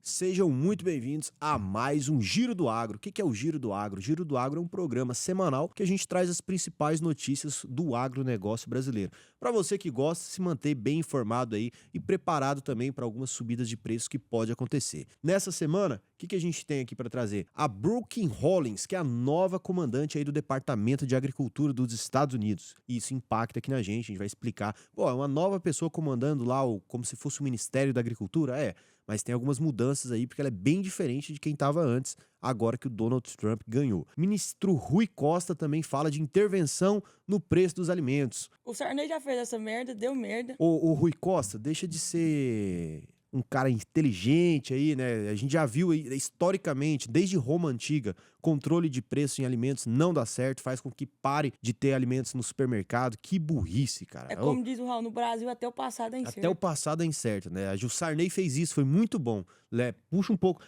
Sejam muito bem-vindos a mais um Giro do Agro. O que é o Giro do Agro? O Giro do Agro é um programa semanal que a gente traz as principais notícias do agronegócio brasileiro. Para você que gosta, se manter bem informado aí e preparado também para algumas subidas de preços que pode acontecer. Nessa semana, o que a gente tem aqui para trazer? A Brooke Rollins, que é a nova comandante aí do Departamento de Agricultura dos Estados Unidos. E isso impacta aqui na gente, a gente vai explicar. Pô, é uma nova pessoa comandando lá como se fosse o Ministério da Agricultura? Mas tem algumas mudanças aí, porque ela é bem diferente de quem estava antes, agora que o Donald Trump ganhou. Ministro Rui Costa também fala de intervenção no preço dos alimentos. O Sarney já fez essa merda, deu merda. O Rui Costa, deixa de ser um cara inteligente aí, né? A gente já viu aí, historicamente, desde Roma Antiga, controle de preço em alimentos não dá certo, faz com que pare de ter alimentos no supermercado. Que burrice, cara. É como diz o Raul, no Brasil até o passado é incerto. Até o passado é incerto, né? O Sarney fez isso, foi muito bom. Puxa um pouco,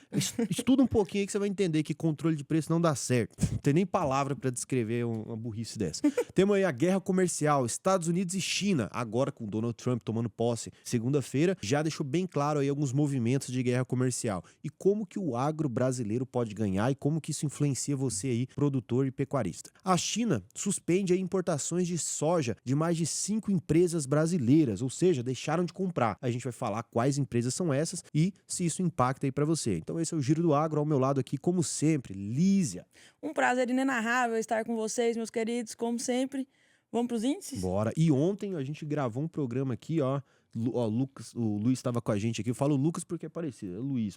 estuda um pouquinho aí que você vai entender que controle de preço não dá certo. Não tem nem palavra pra descrever uma burrice dessa. Temos aí a guerra comercial, Estados Unidos e China, agora com Donald Trump tomando posse. Segunda-feira já deixou bem claro aí alguns movimentos de guerra comercial. E como que o agro brasileiro pode ganhar e como que isso influencia você aí, produtor e pecuarista. A China suspende aí importações de soja de mais de 5 empresas brasileiras, ou seja, deixaram de comprar. A gente vai falar quais empresas são essas e se isso impacta aí pra você. Então esse é o Giro do Agro, ao meu lado aqui, como sempre, Lísia. Um prazer inenarrável estar com vocês, meus queridos, como sempre. Vamos pros índices? Bora. E ontem a gente gravou um programa aqui, ó, Lucas, o Luiz estava com a gente aqui. Eu falo Lucas porque é parecido, é Luiz.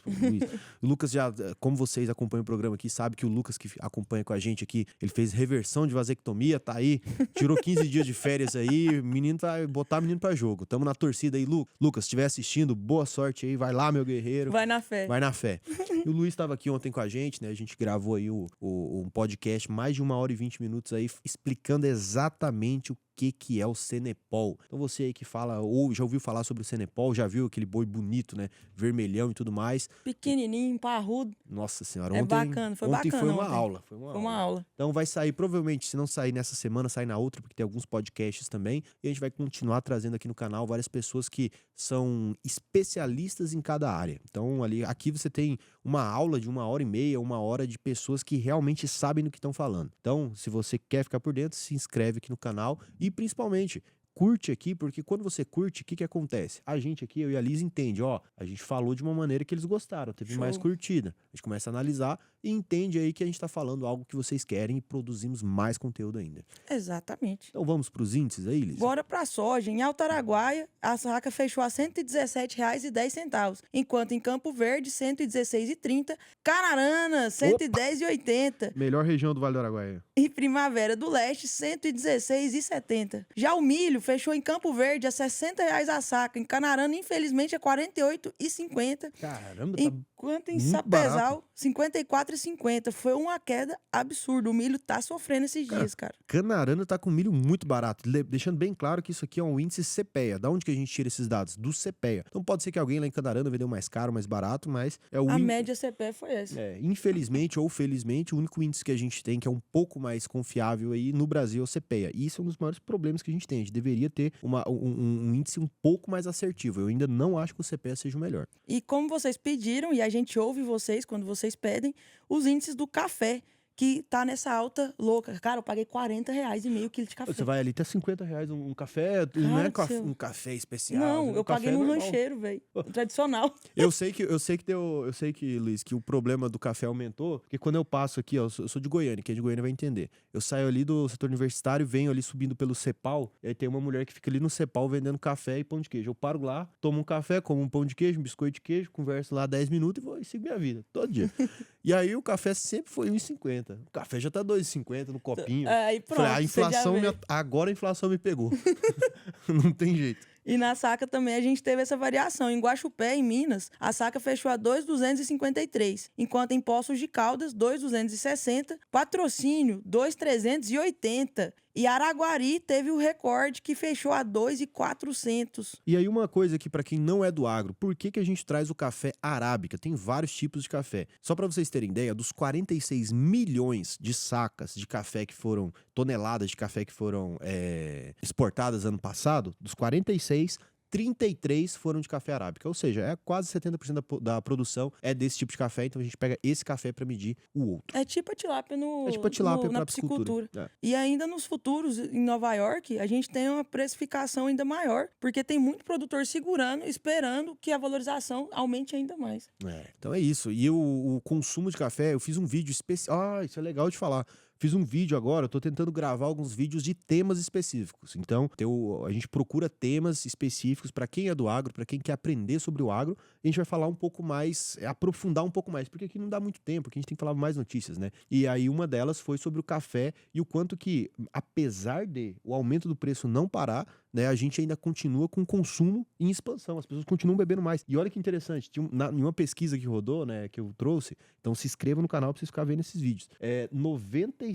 O Lucas já, como vocês acompanham o programa aqui, sabe que o Lucas que acompanha com a gente aqui, ele fez reversão de vasectomia, tá aí, tirou 15 dias de férias aí, menino vai botar o menino pra jogo. Tamo na torcida aí, Lucas, se estiver assistindo, boa sorte aí, vai lá, meu guerreiro. Vai na fé. Vai na fé. E o Luiz estava aqui ontem com a gente, né? A gente gravou aí um podcast, mais de 1 hora e 20 minutos aí, explicando exatamente o que é o Cenepol. Então você aí que fala, ou já ouviu falar sobre o Cenepol, já viu aquele boi bonito, né? Vermelhão e tudo mais. Pequenininho, parrudo. Nossa senhora, É ontem, bacana, foi bacana. Foi uma ontem. aula. Foi uma aula. Então vai sair, provavelmente, se não sair nessa semana, sai na outra, porque tem alguns podcasts também. E a gente vai continuar trazendo aqui no canal várias pessoas que são especialistas em cada área. Então aqui você tem uma aula de 1h30, 1 hora de pessoas que realmente sabem do que estão falando. Então, se você quer ficar por dentro, se inscreve aqui no canal e principalmente curte aqui, porque quando você curte, o que acontece? A gente aqui, eu e a Liz, entende, ó, a gente falou de uma maneira que eles gostaram, teve mais curtida. A gente começa a analisar e entende aí que a gente tá falando algo que vocês querem e produzimos mais conteúdo ainda. Exatamente. Então vamos pros índices aí, Liz? Bora pra soja. Em Alto Araguaia, a saca fechou a R$ 117,10, enquanto em Campo Verde, R$ 116,30, Canarana, R$ 110,80. Melhor região do Vale do Araguaia. E Primavera do Leste, R$ 116,70. Já o milho fechou em Campo Verde a R$ 60 a saca. Em Canarana, infelizmente, é R$ 48,50. Caramba, enquanto em Sapezal, R$ 54,50. Foi uma queda absurda. O milho tá sofrendo esses dias, cara. Canarana tá com milho muito barato. Deixando bem claro que isso aqui é um índice CPEA. Da onde que a gente tira esses dados? Do CPEA. Então pode ser que alguém lá em Canarana vendeu mais caro, mais barato, mas é o A média CPEA foi essa. Infelizmente ou felizmente, o único índice que a gente tem que é um pouco mais confiável aí no Brasil é o CPEA. E isso é um dos maiores problemas que a gente tem. A gente deveria ter um índice um pouco mais assertivo. Eu ainda não acho que o CPEA seja o melhor. E como vocês pediram, e a gente ouve vocês quando vocês pedem, os índices do café, que tá nessa alta louca. Cara, eu paguei R$40 meio quilo de café. Você vai ali, tá R$50 um café, não é um café especial. Não, eu paguei no rancheiro, velho. Tradicional. Eu sei que, Luiz, que o problema do café aumentou, porque quando eu passo aqui, ó, eu sou de Goiânia, quem é de Goiânia vai entender. Eu saio ali do setor universitário, venho ali subindo pelo Cepal, e aí tem uma mulher que fica ali no Cepal vendendo café e pão de queijo. Eu paro lá, tomo um café, como um pão de queijo, um biscoito de queijo, converso lá 10 minutos e vou e sigo minha vida, todo dia. E aí o café sempre foi R$1,50. O café já tá R$2,50 no copinho. Aí pronto, falei, agora a inflação me pegou. Não tem jeito. E na saca também a gente teve essa variação. Em Guaxupé, em Minas, a saca fechou a 2,253, enquanto em Poços de Caldas, 2,260, Patrocínio, 2,380. E Araguari teve o recorde, que fechou a 2,400. E aí uma coisa aqui para quem não é do agro, por que a gente traz o café arábica? Tem vários tipos de café. Só para vocês terem ideia, dos 46 milhões de sacas de café que foram, toneladas de café que foram exportadas ano passado, dos 46, 33 foram de café arábica, ou seja, é quase 70% da produção é desse tipo de café, então a gente pega esse café para medir o outro. É tipo a tilápia É tipo a tilápia na para piscicultura. piscicultura. E ainda nos futuros, em Nova York, a gente tem uma precificação ainda maior, porque tem muito produtor segurando, esperando que a valorização aumente ainda mais. Então é isso. E o consumo de café, eu fiz um vídeo especial. Ah, isso é legal de falar. Fiz um vídeo agora, eu tô tentando gravar alguns vídeos de temas específicos. Então, a gente procura temas específicos para quem é do agro, para quem quer aprender sobre o agro. A gente vai falar um pouco mais, aprofundar um pouco mais, porque aqui não dá muito tempo, aqui a gente tem que falar mais notícias, né? E aí uma delas foi sobre o café e o quanto que, apesar de o aumento do preço não parar, né, a gente ainda continua com consumo em expansão, as pessoas continuam bebendo mais. E olha que interessante, em uma pesquisa que rodou, né, que eu trouxe, então se inscreva no canal pra vocês ficarem vendo esses vídeos. 97%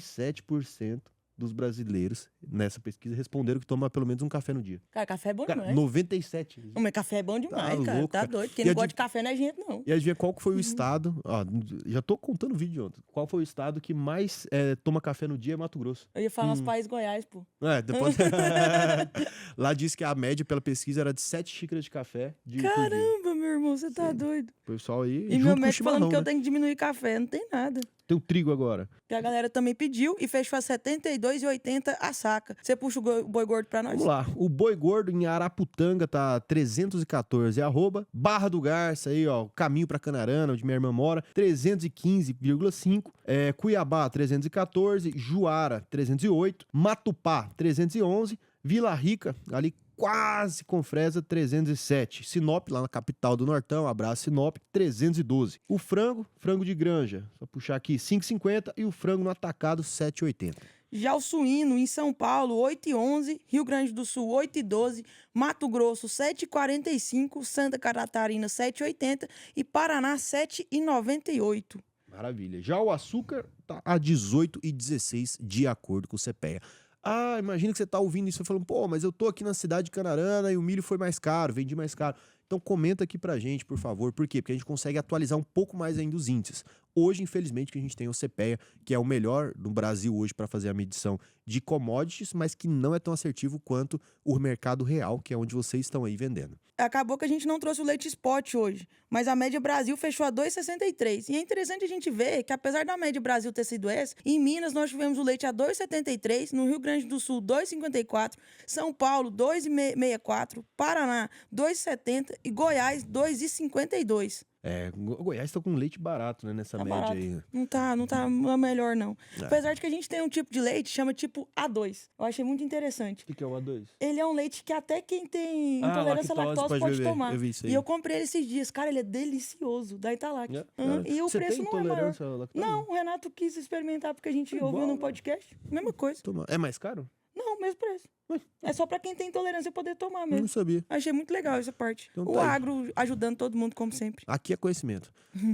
dos brasileiros nessa pesquisa responderam que toma pelo menos um café no dia. Cara, café é bom Cara, demais. 97. Mas café é bom demais, cara. louco, Tá cara. doido. Quem E não gosta de café não é gente, não. E adivinha qual que foi o estado, já tô contando o vídeo de ontem, qual foi o estado que mais toma café no dia é Mato Grosso. Eu ia falar nos Países Goiás, pô. Depois... Lá diz que a média pela pesquisa era de 7 xícaras de café por dia. Caramba, meu irmão, você tá doido. O pessoal aí, E junto meu com o médico falando chimarrão, que eu né? tenho que diminuir café, não tem nada. Tem o trigo agora. Que a galera também pediu e fechou a R$ 72,80 a saca. Você puxa o boi gordo pra nós? Vamos lá. O boi gordo em Araputanga tá 314, Barra do Garça aí, ó, caminho pra Canarana, onde minha irmã mora, 315,5. Cuiabá, 314. Juara, 308. Matupá, 311. Vila Rica, ali quase com Fresa, 307. Sinop, lá na capital do Nortão, abraço Sinop, 312. O frango de granja, só puxar aqui, 5,50. E o frango no atacado, 7,80. Já o suíno em São Paulo, 8,11. Rio Grande do Sul, 8,12. Mato Grosso, 7,45. Santa Catarina, 7,80. E Paraná, 7,98. Maravilha. Já o açúcar tá a 18,16 de acordo com o CPEA. Imagina que você tá ouvindo isso e falando, pô, mas eu tô aqui na cidade de Canarana e o milho foi mais caro, vendi mais caro. Então comenta aqui pra gente, por favor. Por quê? Porque a gente consegue atualizar um pouco mais ainda os índices. Hoje, infelizmente, que a gente tem o CPEA, que é o melhor no Brasil hoje para fazer a medição de commodities, mas que não é tão assertivo quanto o mercado real, que é onde vocês estão aí vendendo. Acabou que a gente não trouxe o leite spot hoje, mas a média Brasil fechou a 2,63. E é interessante a gente ver que, apesar da média Brasil ter sido essa, em Minas nós tivemos o leite a 2,73, no Rio Grande do Sul 2,54, São Paulo 2,64, Paraná 2,70 e Goiás 2,52. Goiás tá com leite barato, né, nessa Tá média barato. aí. Não tá melhor, não. Apesar de que a gente tem um tipo de leite, chama tipo A2. Eu achei muito interessante. O que é o A2? Ele é um leite que até quem tem intolerância à lactose pode beber. tomar. Eu vi isso aí. E eu comprei ele esses dias. Cara, ele é delicioso, da Italac. E o Você preço tem não é maior. intolerância à lactose? Não, o Renato quis experimentar porque a gente ouviu igual, num né? podcast. Mesma coisa. É mais caro? Não, mesmo preço. É só pra quem tem intolerância poder tomar Eu mesmo. não sabia. Achei muito legal essa parte. Então O tá aí. agro ajudando todo mundo, como sempre. Aqui é conhecimento.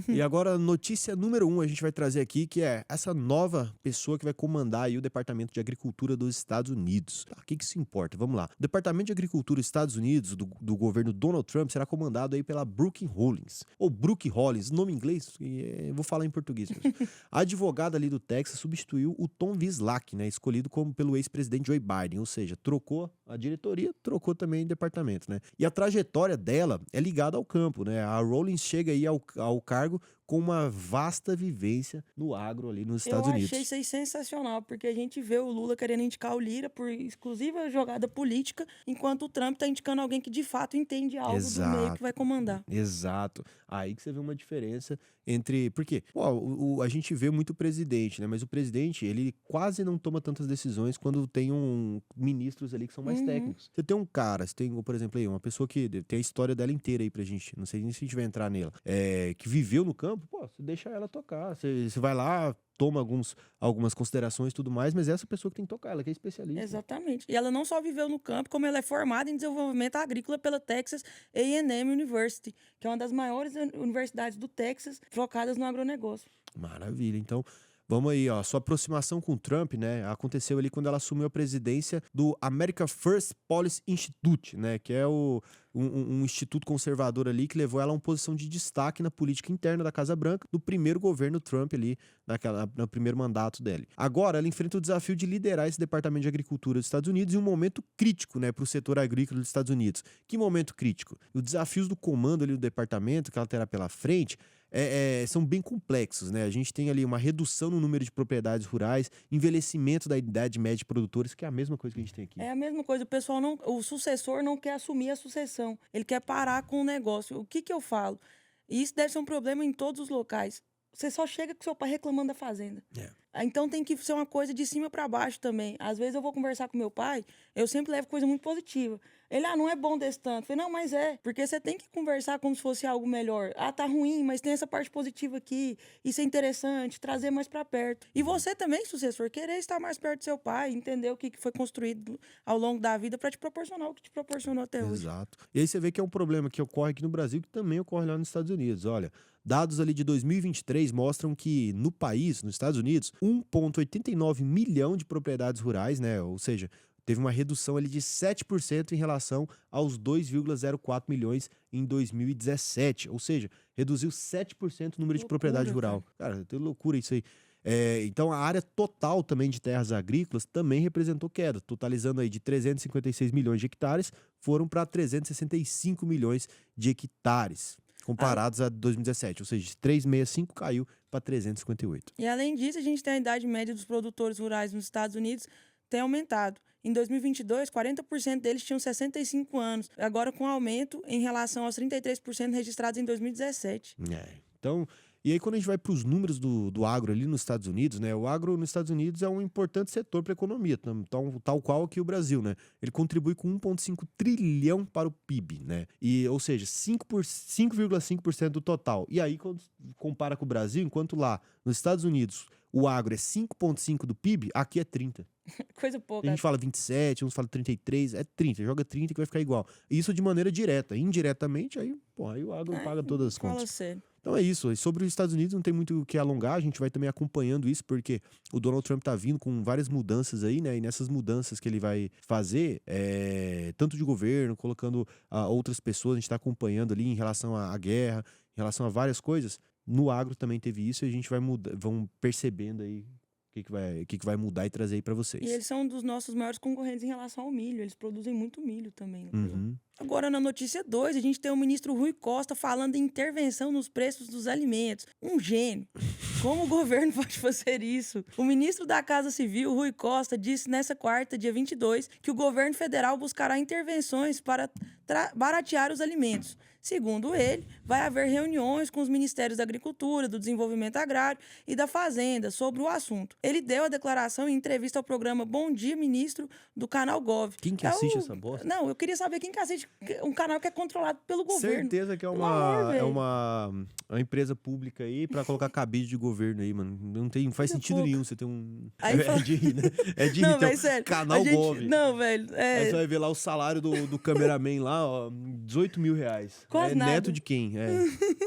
E agora, notícia número 1 a gente vai trazer aqui, que é essa nova pessoa que vai comandar aí o Departamento de Agricultura dos Estados Unidos. O que isso importa? Vamos lá. O Departamento de Agricultura dos Estados Unidos, do governo Donald Trump, será comandado aí pela Brooke Hollins. Ou Brooke Hollins, nome em inglês, eu vou falar em português mesmo. A advogada ali do Texas substituiu o Tom Vislak, né, escolhido pelo ex-presidente Joe Biden, ou seja, trocou a diretoria, trocou também o departamento, né? E a trajetória dela é ligada ao campo, né? A Hollins chega aí ao cargo com uma vasta vivência no agro ali nos Estados Unidos. Eu achei isso aí sensacional, porque a gente vê o Lula querendo indicar o Lira por exclusiva jogada política, enquanto o Trump tá indicando alguém que de fato entende algo do meio que vai comandar. Exato. Aí que você vê uma diferença entre... Porque, a gente vê muito o presidente, né? Mas o presidente, ele quase não toma tantas decisões quando tem ministros ali que são mais técnicos. Você tem um cara, você tem, por exemplo, aí, uma pessoa que tem a história dela inteira aí pra gente, não sei nem se a gente vai entrar nela, que viveu no campo, você deixa ela tocar. Você vai lá, toma algumas considerações e tudo mais, mas é essa pessoa que tem que tocar, ela que é especialista. Exatamente. E ela não só viveu no campo, como ela é formada em desenvolvimento agrícola pela Texas A&M University, que é uma das maiores universidades do Texas focadas no agronegócio. Maravilha. Então, Vamos aí, ó. Sua aproximação com o Trump, né, aconteceu ali quando ela assumiu a presidência do America First Policy Institute, né, que é um instituto conservador ali que levou ela a uma posição de destaque na política interna da Casa Branca do primeiro governo Trump ali, no primeiro mandato dele. Agora, ela enfrenta o desafio de liderar esse Departamento de Agricultura dos Estados Unidos em um momento crítico, né, para o setor agrícola dos Estados Unidos. Que momento crítico? Os desafios do comando ali do departamento que ela terá pela frente são bem complexos, né? A gente tem ali uma redução no número de propriedades rurais, envelhecimento da idade média de produtores, que é a mesma coisa que a gente tem aqui. É a mesma coisa, o sucessor não quer assumir a sucessão, ele quer parar com o negócio. O que eu falo? E isso deve ser um problema em todos os locais. Você só chega com seu pai reclamando da fazenda. Então tem que ser uma coisa de cima para baixo também. Às vezes eu vou conversar com meu pai, eu sempre levo coisa muito positiva. Ele, não é bom desse tanto. Eu falei, não, mas porque você tem que conversar como se fosse algo melhor. Tá ruim, mas tem essa parte positiva aqui, isso é interessante, trazer mais para perto. E você também, sucessor, querer estar mais perto do seu pai, entender o que foi construído ao longo da vida para te proporcionar o que te proporcionou até hoje. Exato. E aí você vê que é um problema que ocorre aqui no Brasil, que também ocorre lá nos Estados Unidos. Olha, dados ali de 2023 mostram que no país, nos Estados Unidos, 1,89 milhão de propriedades rurais, né? Ou seja, teve uma redução ali de 7% em relação aos 2,04 milhões em 2017. Ou seja, reduziu 7% o número de propriedade rural. Cara, tem loucura isso aí. Então a área total também de terras agrícolas também representou queda, totalizando aí de 356 milhões de hectares, foram para 365 milhões de hectares, comparados a 2017, ou seja, de 365 caiu para 358. E além disso, a gente tem a idade média dos produtores rurais nos Estados Unidos tem aumentado. Em 2022, 40% deles tinham 65 anos, agora com aumento em relação aos 33% registrados em 2017. Então, e aí quando a gente vai para os números do agro ali nos Estados Unidos, né? O agro nos Estados Unidos é um importante setor para a economia, tal qual aqui o Brasil, né? Ele contribui com 1,5 trilhão para o PIB, né? Ou seja, 5,5% do total. E aí quando compara com o Brasil, enquanto lá nos Estados Unidos o agro é 5,5% do PIB, aqui é 30%. Coisa pouca. A gente fala 27, uns fala 33, é 30, joga 30 que vai ficar igual. Isso de maneira direta. Indiretamente, aí o agro paga todas as contas. Fala sério. Então é isso. E sobre os Estados Unidos não tem muito o que alongar, a gente vai também acompanhando isso, porque o Donald Trump tá vindo com várias mudanças aí, né? E nessas mudanças que ele vai fazer, tanto de governo, colocando outras pessoas, a gente tá acompanhando ali em relação à guerra, em relação a várias coisas. No agro também teve isso e a gente vão percebendo aí o que vai mudar e trazer aí pra vocês. E eles são um dos nossos maiores concorrentes em relação ao milho. Eles produzem muito milho também. Uhum. Agora, na notícia 2, a gente tem o ministro Rui Costa falando em intervenção nos preços dos alimentos. Um gênio. Como o governo pode fazer isso? O ministro da Casa Civil, Rui Costa, disse nessa quarta, dia 22, que o governo federal buscará intervenções para baratear os alimentos. Segundo ele, vai haver reuniões com os ministérios da Agricultura, do Desenvolvimento Agrário e da Fazenda sobre o assunto. Ele deu a declaração em entrevista ao programa Bom Dia, Ministro, do canal Gov. Quem que assiste essa bosta? Não, eu queria saber quem que assiste um canal que é controlado pelo governo. Certeza que é uma empresa pública aí pra colocar cabide de governo aí, mano. Não faz sentido nenhum você ter um... É de rir, né? É de rir, não, então, velho, sério. canal Gov. Não, velho. Aí você vai ver lá o salário do cameraman lá, ó, R$18.000. Quase nada. Neto de quem?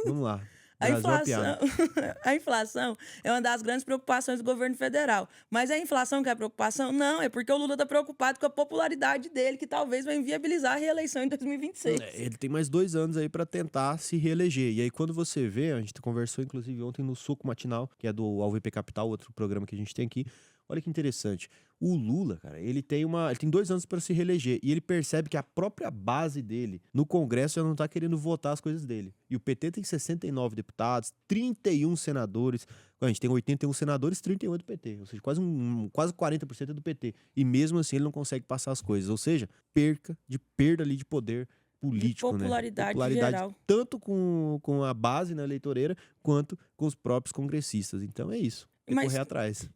Vamos lá. A inflação é uma das grandes preocupações do governo federal. Mas é a inflação que é a preocupação? Não, é porque o Lula está preocupado com a popularidade dele, que talvez vai inviabilizar a reeleição em 2026. Ele tem mais 2 anos aí para tentar se reeleger. E aí quando você vê, a gente conversou inclusive ontem no Suco Matinal, que é do AlvP Capital, outro programa que a gente tem aqui. Olha que interessante. O Lula, cara, ele tem 2 anos para se reeleger e ele percebe que a própria base dele no Congresso já não tá querendo votar as coisas dele. E o PT tem 69 deputados, 31 senadores. A gente tem 81 senadores, 31 é do PT. Ou seja, quase 40% é do PT. E mesmo assim ele não consegue passar as coisas. Ou seja, perda ali de poder político, de popularidade geral. Tanto com a base, né, eleitoreira, quanto com os próprios congressistas. Então é isso. Correr atrás.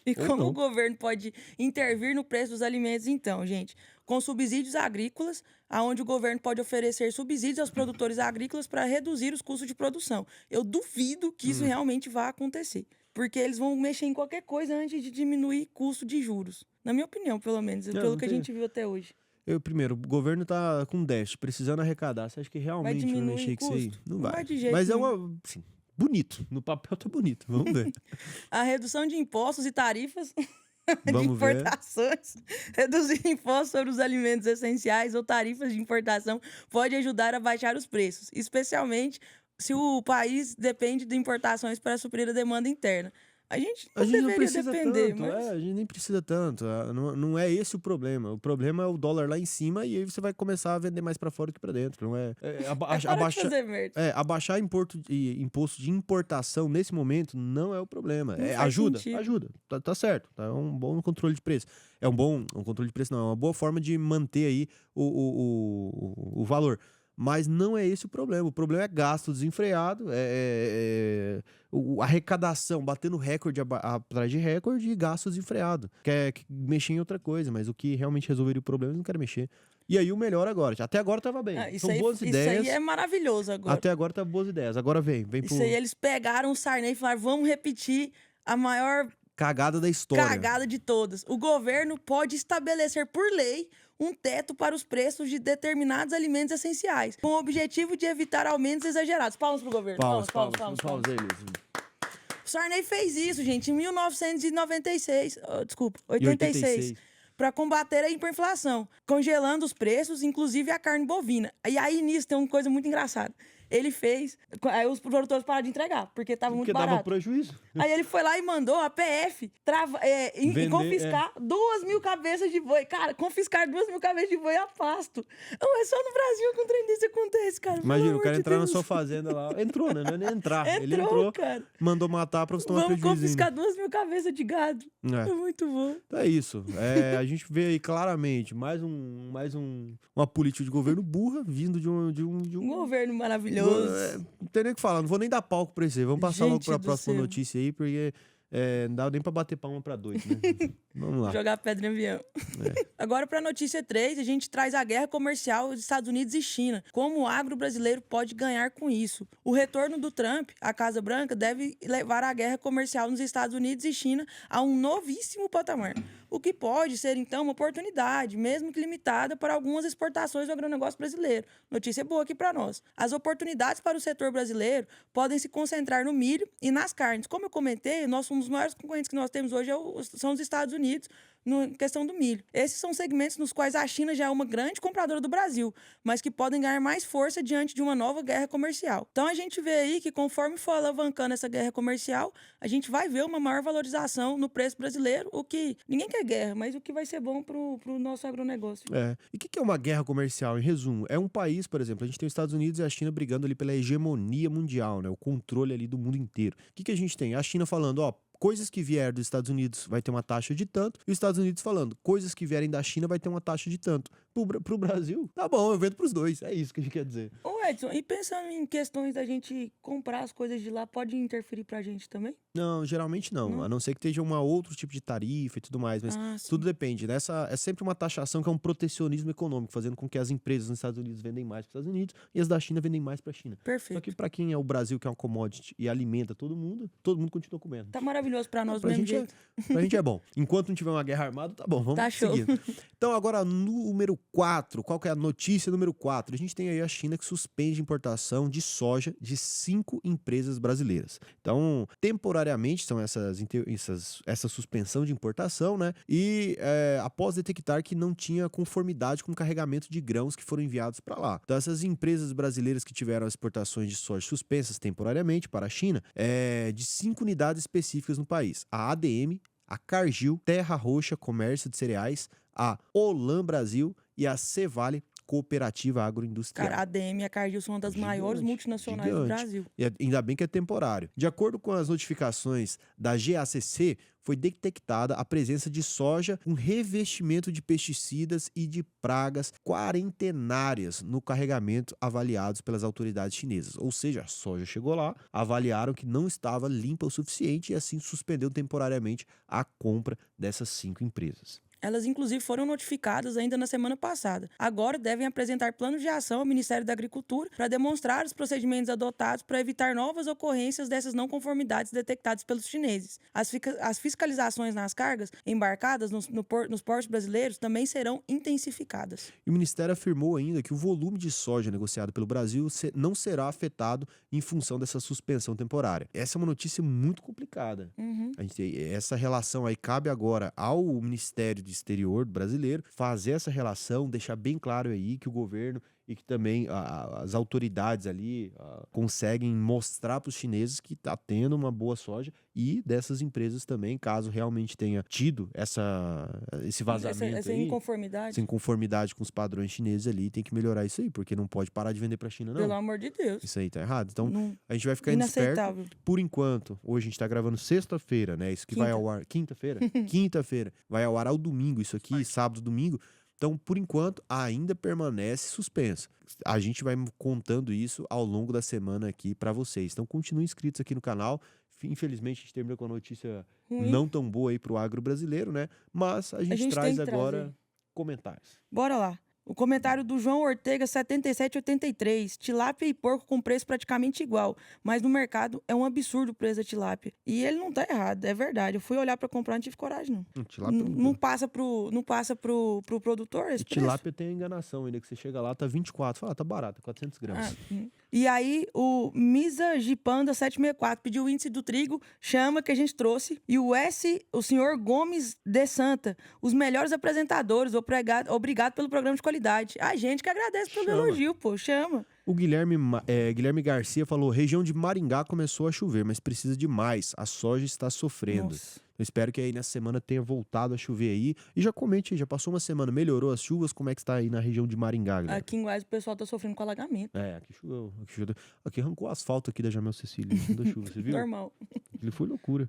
E como o governo pode intervir no preço dos alimentos, então, gente? Com subsídios agrícolas, onde o governo pode oferecer subsídios aos produtores agrícolas para reduzir os custos de produção. Eu duvido que isso realmente vá acontecer. Porque eles vão mexer em qualquer coisa antes de diminuir custo de juros. Na minha opinião, pelo menos. Pelo que a gente viu até hoje. Primeiro, o governo tá com déficit, precisando arrecadar. Você acha que realmente vai mexer com isso aí? Não vai. De jeito Mas nenhum. sim, bonito. No papel tá bonito. Vamos ver. A redução de impostos e tarifas de Vamos ver. importações. Reduzir impostos sobre os alimentos essenciais ou tarifas de importação pode ajudar a baixar os preços, especialmente se o país depende de importações para suprir a demanda interna. A gente A não gente não deveria precisa depender, tanto, mas a gente nem precisa tanto. Não é esse o problema. O problema é o dólar lá em cima e aí você vai começar a vender mais pra fora do que pra dentro. Não é, parar de fazer merda. abaixar imposto de importação nesse momento não é o problema. Não faz Ajuda, sentido. ajuda. Tá certo. Tá um bom controle de preço. Um controle de preço não, é uma boa forma de manter aí o valor. Mas não é esse o problema. O problema é gasto desenfreado, a arrecadação batendo recorde atrás de recorde e gasto desenfreado. Quer mexer em outra coisa, mas o que realmente resolveria o problema, eles não querem mexer. E aí o melhor agora. Até agora tava bem. São boas ideias. Isso aí é maravilhoso agora. Até agora tá boas ideias. Agora vem pro... Isso aí eles pegaram o Sarney e falaram, vamos repetir a maior cagada da história. cagada de todas. O governo pode estabelecer por lei um teto para os preços de determinados alimentos essenciais, com o objetivo de evitar aumentos exagerados. Palmas pro governo. Palmas. eles. O Sarney fez isso, gente, em 1996. Desculpa, 86. Para combater a hiperinflação, congelando os preços, inclusive a carne bovina. E aí, nisso, tem uma coisa muito engraçada. Ele fez... Aí os produtores pararam de entregar, porque tava muito barato. Porque dava prejuízo. Aí ele foi lá e mandou a PF confiscar 2.000 cabeças de boi. Cara, confiscar 2.000 cabeças de boi a pasto. Não é só no Brasil que um trem desse acontece, cara. Imagina, o cara entrar na sua fazenda lá. Entrou, né? Não é nem entrar. Ele entrou, cara. Mandou matar pra você tomar prejuízo. Vamos confiscar 2.000 cabeças de gado. É muito bom. Então é isso. A gente vê aí claramente uma política de governo burra vindo de um governo maravilhoso. Não tem nem o que falar, não vou nem dar palco pra esse aí. Vamos passar logo pra próxima céu. notícia aí, porque não dá nem pra bater palma pra dois, né? Vamos lá. Jogar pedra em avião. Agora, pra notícia 3, a gente traz a guerra comercial dos Estados Unidos e China. Como o agro brasileiro pode ganhar com isso? O retorno do Trump à Casa Branca deve levar a guerra comercial nos Estados Unidos e China a um novíssimo patamar. O que pode ser, então, uma oportunidade, mesmo que limitada, para algumas exportações do agronegócio brasileiro. Notícia boa aqui para nós. As oportunidades para o setor brasileiro podem se concentrar no milho e nas carnes. Como eu comentei, um dos maiores concorrentes que nós temos hoje são os Estados Unidos, na questão do milho. Esses são segmentos nos quais a China já é uma grande compradora do Brasil, mas que podem ganhar mais força diante de uma nova guerra comercial. Então a gente vê aí que conforme for alavancando essa guerra comercial, a gente vai ver uma maior valorização no preço brasileiro, o que ninguém quer guerra, mas o que vai ser bom pro nosso agronegócio. E o que é uma guerra comercial? Em resumo, é um país, por exemplo, a gente tem os Estados Unidos e a China brigando ali pela hegemonia mundial, né? O controle ali do mundo inteiro. O que a gente tem? A China falando, ó, coisas que vierem dos Estados Unidos vai ter uma taxa de tanto, e os Estados Unidos falando, coisas que vierem da China vai ter uma taxa de tanto. Pro Brasil, tá bom, eu vendo pros dois. É isso que a gente quer dizer. Ô Edson, e pensando em questões da gente comprar as coisas de lá, pode interferir pra gente também? Não, geralmente não. A não ser que esteja um outro tipo de tarifa e tudo mais, mas tudo depende. É sempre uma taxação que é um protecionismo econômico, fazendo com que as empresas nos Estados Unidos vendem mais para os Estados Unidos e as da China vendem mais para a China. Perfeito. Só que para quem é o Brasil, que é uma commodity e alimenta todo mundo continua comendo. Tá maravilhoso para nós do mesmo jeito. Pra gente é bom. Enquanto não tiver uma guerra armada, tá bom, vamos seguir. Então agora, número 4, qual que é a notícia número 4? A gente tem aí a China que suspende importação de soja de 5 empresas brasileiras. Então, temporariamente, são essa suspensão de importação, né? E após detectar que não tinha conformidade com o carregamento de grãos que foram enviados para lá. Então, essas empresas brasileiras que tiveram as exportações de soja suspensas temporariamente para a China, de 5 unidades específicas no país. A ADM, a Cargill, Terra Roxa Comércio de Cereais, a Olam Brasil e a Cevale Cooperativa Agroindustrial. Cara, a ADM e a Cargill são uma das maiores multinacionais do Brasil. E ainda bem que é temporário. De acordo com as notificações da GACC, foi detectada a presença de soja com revestimento de pesticidas e de pragas quarentenárias no carregamento avaliados pelas autoridades chinesas. Ou seja, a soja chegou lá, avaliaram que não estava limpa o suficiente e assim suspendeu temporariamente a compra dessas 5 empresas. Elas, inclusive, foram notificadas ainda na semana passada. Agora devem apresentar planos de ação ao Ministério da Agricultura para demonstrar os procedimentos adotados para evitar novas ocorrências dessas não conformidades detectadas pelos chineses. As fiscalizações nas cargas embarcadas nos portos brasileiros também serão intensificadas. E o Ministério afirmou ainda que o volume de soja negociado pelo Brasil não será afetado em função dessa suspensão temporária. Essa é uma notícia muito complicada. Essa relação aí cabe agora ao Ministério do Exterior brasileiro fazer essa relação, deixar bem claro aí que o governo e que também as autoridades ali conseguem mostrar para os chineses que está tendo uma boa soja e dessas empresas também, caso realmente tenha tido esse vazamento essa aí, inconformidade. essa inconformidade com os padrões chineses ali, tem que melhorar isso aí, porque não pode parar de vender para a China, não. Pelo amor de Deus. Isso aí tá errado. Então, Não, a gente vai ficando esperto. inaceitável. Por enquanto, hoje a gente tá gravando sexta-feira, né? Isso que vai ao ar... Quinta-feira? Quinta-feira. Vai ao ar ao domingo, isso aqui, sábado, domingo. Então, por enquanto, ainda permanece suspenso. A gente vai contando isso ao longo da semana aqui para vocês. Então, continuem inscritos aqui no canal. Infelizmente, a gente terminou com uma notícia não tão boa aí pro agro brasileiro, né? Mas a gente traz agora comentários. Bora lá. O comentário do João Ortega, 7783. Tilápia e porco com preço praticamente igual, mas no mercado é um absurdo o preço da tilápia. E ele não tá errado, é verdade. Eu fui olhar pra comprar, não tive coragem, não. Não passa pro produtor esse preço. Tilápia tem a enganação ainda, que você chega lá, tá 24. Fala, tá barato, 400 gramas. E aí, o Misa Gipanda 764 pediu o índice do trigo, chama que a gente trouxe. E o senhor Gomes de Santa, os melhores apresentadores, obrigado pelo programa de qualidade. A gente que agradece pelo elogio, pô, chama. O Guilherme Garcia falou: região de Maringá começou a chover, mas precisa de mais. A soja está sofrendo. Nossa. Eu espero que aí nessa semana tenha voltado a chover aí. E já comente aí, já passou uma semana, melhorou as chuvas, como é que está aí na região de Maringá, Guilherme? Aqui em Goiás o pessoal tá sofrendo com alagamento. Aqui choveu. Aqui arrancou o asfalto aqui da Jamel Cecília, da chuva, você viu? Normal. Ele foi loucura.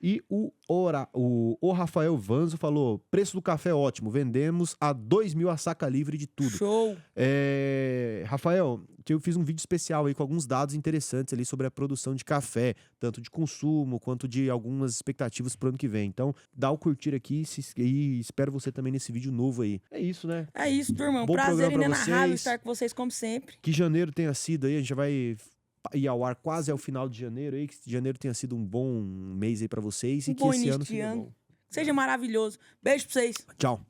E o Rafael Vanzo falou: preço do café ótimo, vendemos a 2.000 a saca livre de tudo. Show! Rafael, eu fiz um vídeo especial aí com alguns dados interessantes ali sobre a produção de café, tanto de consumo quanto de algumas expectativas pro ano que vem. Então, dá o curtir aqui e espero você também nesse vídeo novo aí. É isso, né? É isso, turma. Um Bom prazer programa pra inenarrável vocês. estar com vocês, como sempre. Que janeiro tenha sido aí, a gente já vai ir ao ar quase ao final de janeiro aí, que janeiro tenha sido um bom mês aí pra vocês e que esse ano seja bom. Seja maravilhoso. Beijo pra vocês. Tchau.